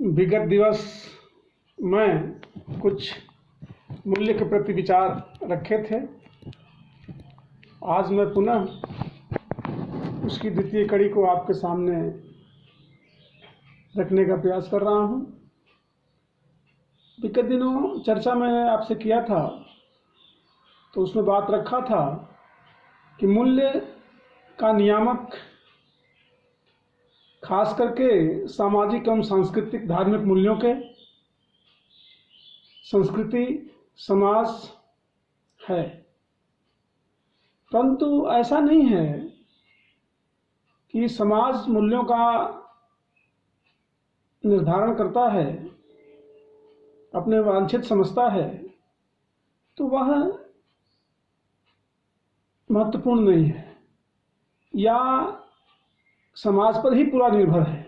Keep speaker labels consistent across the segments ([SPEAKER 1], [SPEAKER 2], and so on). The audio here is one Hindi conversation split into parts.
[SPEAKER 1] विगत दिवस में कुछ मूल्य के प्रति विचार रखे थे। आज मैं पुनः उसकी द्वितीय कड़ी को आपके सामने रखने का प्रयास कर रहा हूँ। विगत दिनों चर्चा मैंने आपसे किया था तो उसमें बात रखा था कि मूल्य का नियामक खास करके सामाजिक एवं सांस्कृतिक धार्मिक मूल्यों के संस्कृति समाज है, परंतु ऐसा नहीं है कि समाज मूल्यों का निर्धारण करता है, अपने वांछित समझता है तो वह महत्वपूर्ण नहीं है या समाज पर ही पूरा निर्भर है।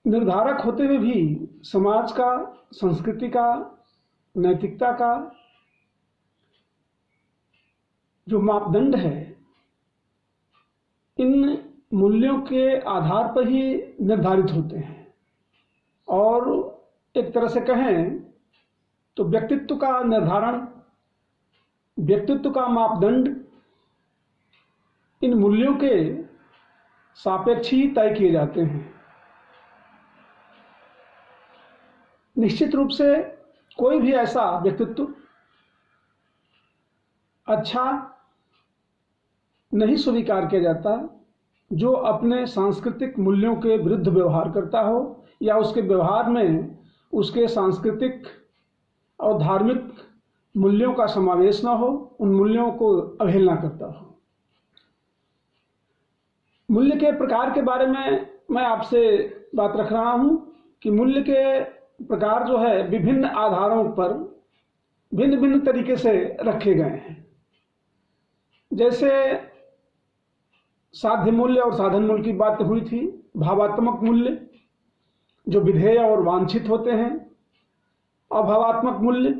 [SPEAKER 1] निर्धारक होते हुए भी समाज का, संस्कृति का, नैतिकता का जो मापदंड है, इन मूल्यों के आधार पर ही निर्धारित होते हैं। और एक तरह से कहें तो व्यक्तित्व का निर्धारण, व्यक्तित्व का मापदंड इन मूल्यों के सापेक्ष ही तय किए जाते हैं। निश्चित रूप से कोई भी ऐसा व्यक्तित्व अच्छा नहीं स्वीकार किया जाता जो अपने सांस्कृतिक मूल्यों के विरुद्ध व्यवहार करता हो या उसके व्यवहार में उसके सांस्कृतिक और धार्मिक मूल्यों का समावेश न हो, उन मूल्यों को अवहेलना करता हो। मूल्य के प्रकार के बारे में मैं आपसे बात रख रहा हूं कि मूल्य के प्रकार जो है विभिन्न आधारों पर भिन्न भिन्न तरीके से रखे गए हैं। जैसे साध्य मूल्य और साधन मूल्य की बात हुई थी, भावात्मक मूल्य जो विधेय और वांछित होते हैं, अभावात्मक मूल्य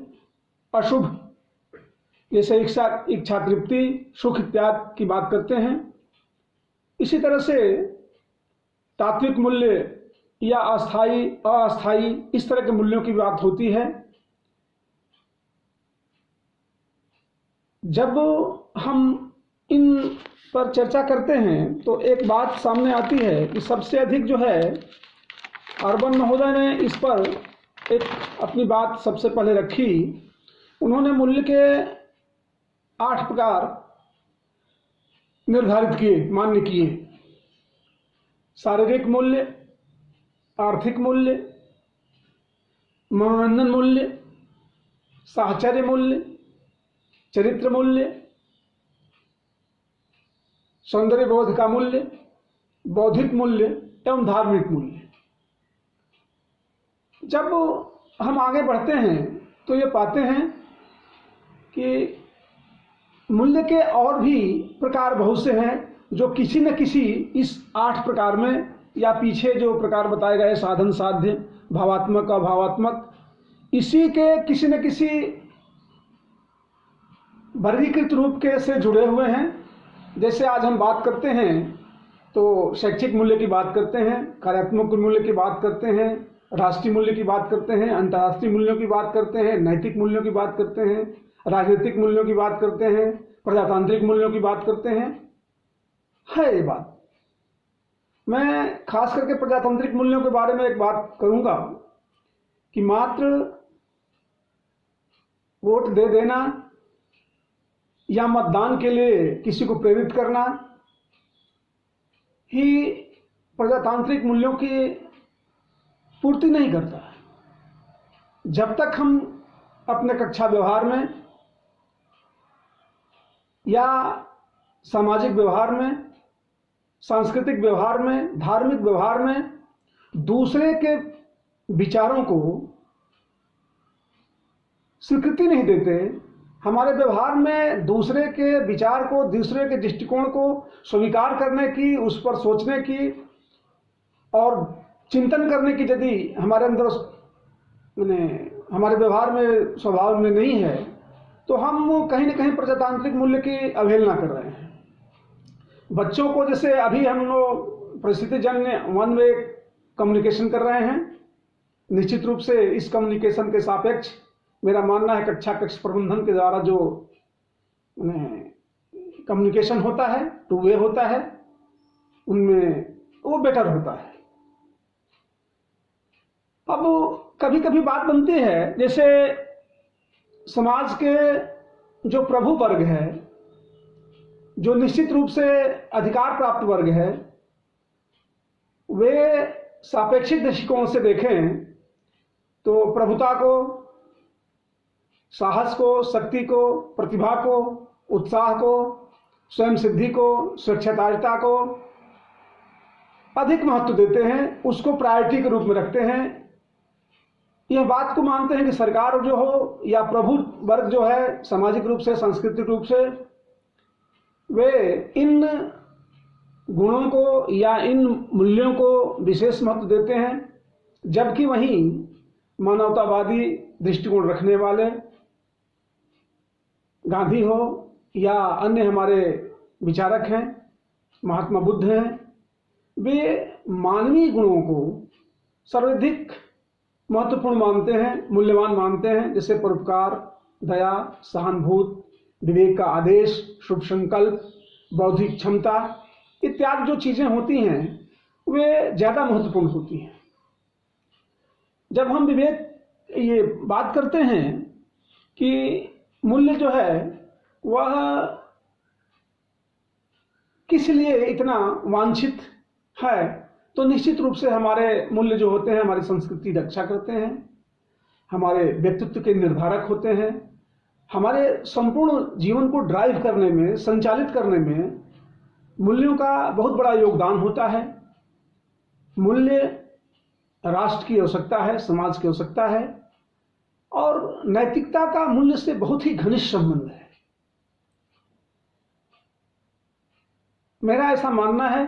[SPEAKER 1] अशुभ जैसे इच्छा तृप्ति, सुख इत्यादि की बात करते हैं। इसी तरह से तात्विक मूल्य या अस्थाई अस्थाई इस तरह के मूल्यों की बात होती है। जब हम इन पर चर्चा करते हैं तो एक बात सामने आती है कि सबसे अधिक जो है अर्बन महोदय ने इस पर एक अपनी बात सबसे पहले रखी। उन्होंने मूल्य के 8 प्रकार निर्धारित किए, मान्य किए। शारीरिक मूल्य, आर्थिक मूल्य, मनोरंजन मूल्य, साहचर्य मूल्य, चरित्र मूल्य, सौंदर्य बोध का मूल्य, बौद्धिक मूल्य एवं धार्मिक मूल्य। जब हम आगे बढ़ते हैं तो ये पाते हैं कि मूल्य के और भी प्रकार बहुत से हैं जो किसी न किसी इस 8 प्रकार में या पीछे जो प्रकार बताए गए साधन साध्य, भावात्मक अभावात्मक, इसी के किसी न किसी वर्गीकृत रूप के से जुड़े हुए हैं। जैसे आज हम बात करते हैं तो शैक्षिक मूल्य की बात करते हैं, कार्यात्मक मूल्य की बात करते हैं, राष्ट्रीय मूल्य की बात करते हैं, अंतर्राष्ट्रीय मूल्यों की बात करते हैं, नैतिक मूल्यों की बात करते हैं, राजनीतिक मूल्यों की बात करते हैं, प्रजातांत्रिक मूल्यों की बात करते हैं। है ये बात। मैं खास करके प्रजातांत्रिक मूल्यों के बारे में एक बात करूंगा कि मात्र वोट दे देना या मतदान के लिए किसी को प्रेरित करना ही प्रजातांत्रिक मूल्यों की पूर्ति नहीं करता। जब तक हम अपने कक्षा व्यवहार में या सामाजिक व्यवहार में, सांस्कृतिक व्यवहार में, धार्मिक व्यवहार में दूसरे के विचारों को स्वीकृति नहीं देते, हमारे व्यवहार में दूसरे के विचार को, दूसरे के दृष्टिकोण को स्वीकार करने की, उस पर सोचने की और चिंतन करने की यदि हमारे अंदर हमारे व्यवहार में, स्वभाव में नहीं है तो हम कहीं न कहीं प्रजातांत्रिक मूल्य की अवहेलना कर रहे हैं। बच्चों को जैसे अभी हम लोग परिस्थितिजन्य वन वे कम्युनिकेशन कर रहे हैं। निश्चित रूप से इस कम्युनिकेशन के सापेक्ष मेरा मानना है कक्षा कक्ष प्रबंधन के द्वारा जो कम्युनिकेशन होता है, टू वे होता है, उनमें वो बेटर होता है। अब कभी कभी बात बनती है, जैसे समाज के जो प्रभु वर्ग है, जो निश्चित रूप से अधिकार प्राप्त वर्ग है, वे सापेक्षिक दृष्टिकोण से देखें तो प्रभुता को, साहस को, शक्ति को, प्रतिभा को, उत्साह को, स्वयं सिद्धि को, स्वच्छतारिता को अधिक महत्व देते हैं, उसको प्रायोरिटी के रूप में रखते हैं। यह बात को मानते हैं कि सरकार जो हो या प्रभु वर्ग जो है, सामाजिक रूप से, सांस्कृतिक रूप से, वे इन गुणों को या इन मूल्यों को विशेष महत्व देते हैं, जबकि वहीं मानवतावादी दृष्टिकोण रखने वाले गांधी हो या अन्य हमारे विचारक हैं, महात्मा बुद्ध हैं, वे मानवीय गुणों को सर्वाधिक महत्वपूर्ण मानते हैं, मूल्यवान मानते हैं, जैसे परोपकार, दया, सहानुभूति, विवेक का आदेश, शुभ संकल्प, बौद्धिक क्षमता इत्यादि जो चीजें होती हैं वे ज्यादा महत्वपूर्ण होती हैं। जब हम विवेक ये बात करते हैं कि मूल्य जो है वह किस लिए इतना वांछित है, तो निश्चित रूप से हमारे मूल्य जो होते हैं हमारी संस्कृति की रक्षा करते हैं, हमारे व्यक्तित्व के निर्धारक होते हैं, हमारे संपूर्ण जीवन को ड्राइव करने में, संचालित करने में मूल्यों का बहुत बड़ा योगदान होता है। मूल्य राष्ट्र की आवश्यकता है, समाज की आवश्यकता है, और नैतिकता का मूल्य से बहुत ही घनिष्ठ संबंध है। मेरा ऐसा मानना है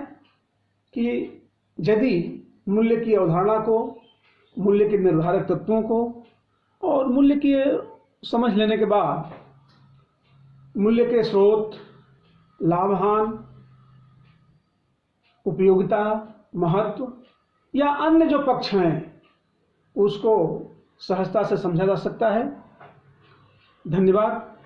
[SPEAKER 1] कि यदि मूल्य की अवधारणा को, मूल्य के निर्धारक तत्वों को और मूल्य की समझ लेने के बाद मूल्य के स्रोत, लाभहान, उपयोगिता, महत्व या अन्य जो पक्ष हैं उसको सहजता से समझा जा सकता है। धन्यवाद।